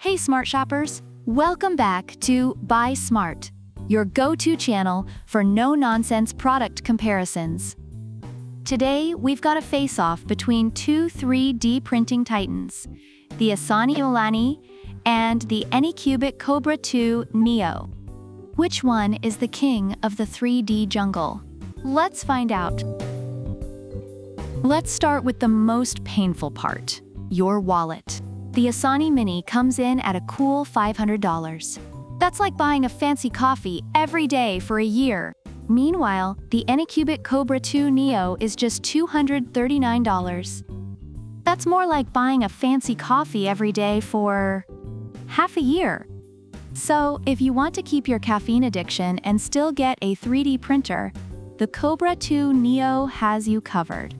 Hey smart shoppers, welcome back to Buy Smart, your go-to channel for no-nonsense product comparisons. Today, we've got a face-off between two 3D printing titans, the Alani and the Anycubic Kobra 2 Neo. Which one is the king of the 3D jungle? Let's find out. Let's start with the most painful part, your wallet. The Alani Mini comes in at a cool $500. That's like buying a fancy coffee every day for a year. Meanwhile, the Anycubic Kobra 2 Neo is just $239. That's more like buying a fancy coffee every day for half a year. So, if you want to keep your caffeine addiction and still get a 3D printer, the Kobra 2 Neo has you covered.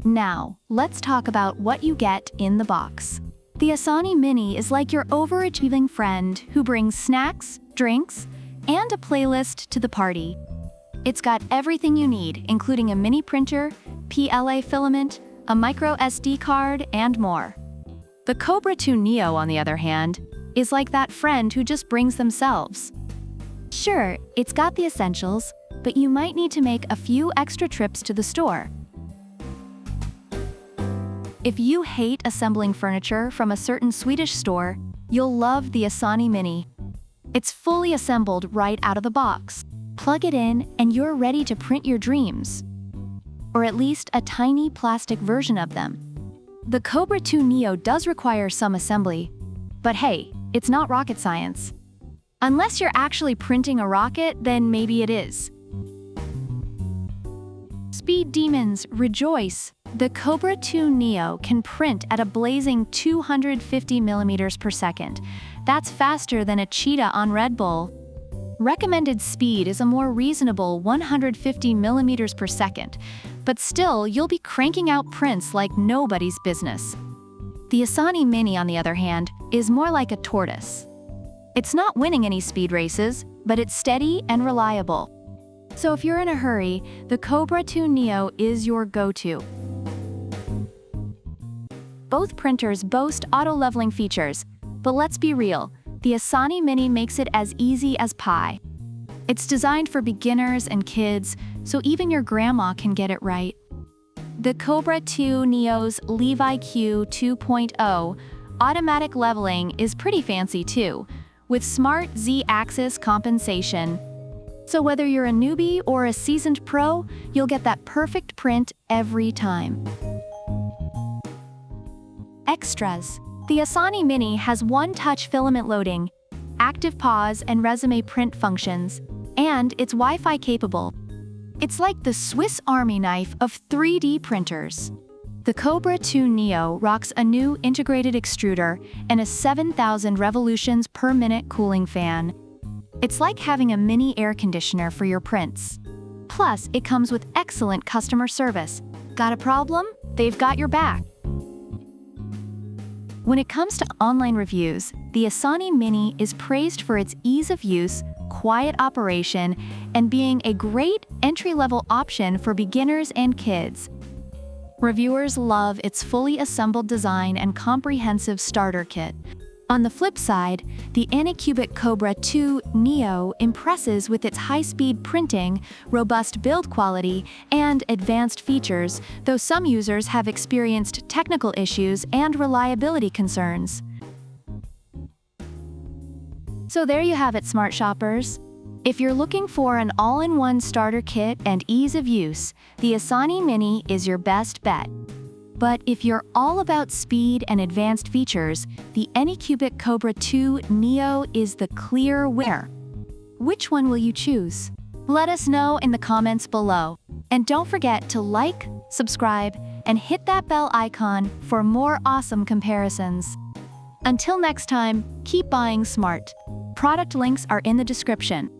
Now, let's talk about what you get in the box. The Alani Mini is like your overachieving friend who brings snacks, drinks, and a playlist to the party. It's got everything you need, including a mini printer, PLA filament, a micro SD card, and more. The Kobra 2 Neo, on the other hand, is like that friend who just brings themselves. Sure, it's got the essentials, but you might need to make a few extra trips to the store. If you hate assembling furniture from a certain Swedish store, you'll love the Alani Mini. It's fully assembled right out of the box. Plug it in and you're ready to print your dreams. Or at least a tiny plastic version of them. The Kobra 2 Neo does require some assembly, but hey, it's not rocket science. Unless you're actually printing a rocket, then maybe it is. Speed demons, rejoice! The Kobra 2 Neo can print at a blazing 250 millimeters per second. That's faster than a cheetah on Red Bull. Recommended speed is a more reasonable 150 millimeters per second, but still you'll be cranking out prints like nobody's business. The Alani Mini, on the other hand, is more like a tortoise. It's not winning any speed races, but it's steady and reliable. So if you're in a hurry, the Kobra 2 Neo is your go-to. Both printers boast auto-leveling features, but let's be real, the Alani Mini makes it as easy as pie. It's designed for beginners and kids, so even your grandma can get it right. The Kobra 2 Neo's Levi Q 2.0 automatic leveling is pretty fancy too, with smart Z-axis compensation. So whether you're a newbie or a seasoned pro, you'll get that perfect print every time. Extras. The Alani Mini has one-touch filament loading, active pause and resume print functions, and it's Wi-Fi capable. It's like the Swiss Army knife of 3D printers. The Kobra 2 Neo rocks a new integrated extruder and a 7,000 revolutions per minute cooling fan. It's like having a mini air conditioner for your prints. Plus, it comes with excellent customer service. Got a problem? They've got your back. When it comes to online reviews, the Alani Mini is praised for its ease of use, quiet operation, and being a great entry-level option for beginners and kids. Reviewers love its fully assembled design and comprehensive starter kit. On the flip side, the Anycubic Kobra 2 Neo impresses with its high-speed printing, robust build quality, and advanced features, though some users have experienced technical issues and reliability concerns. So there you have it, smart shoppers. If you're looking for an all-in-one starter kit and ease of use, the Alani Mini is your best bet. But if you're all about speed and advanced features, the Anycubic Kobra 2 Neo is the clear winner. Which one will you choose? Let us know in the comments below. And don't forget to like, subscribe, and hit that bell icon for more awesome comparisons. Until next time, keep buying smart. Product links are in the description.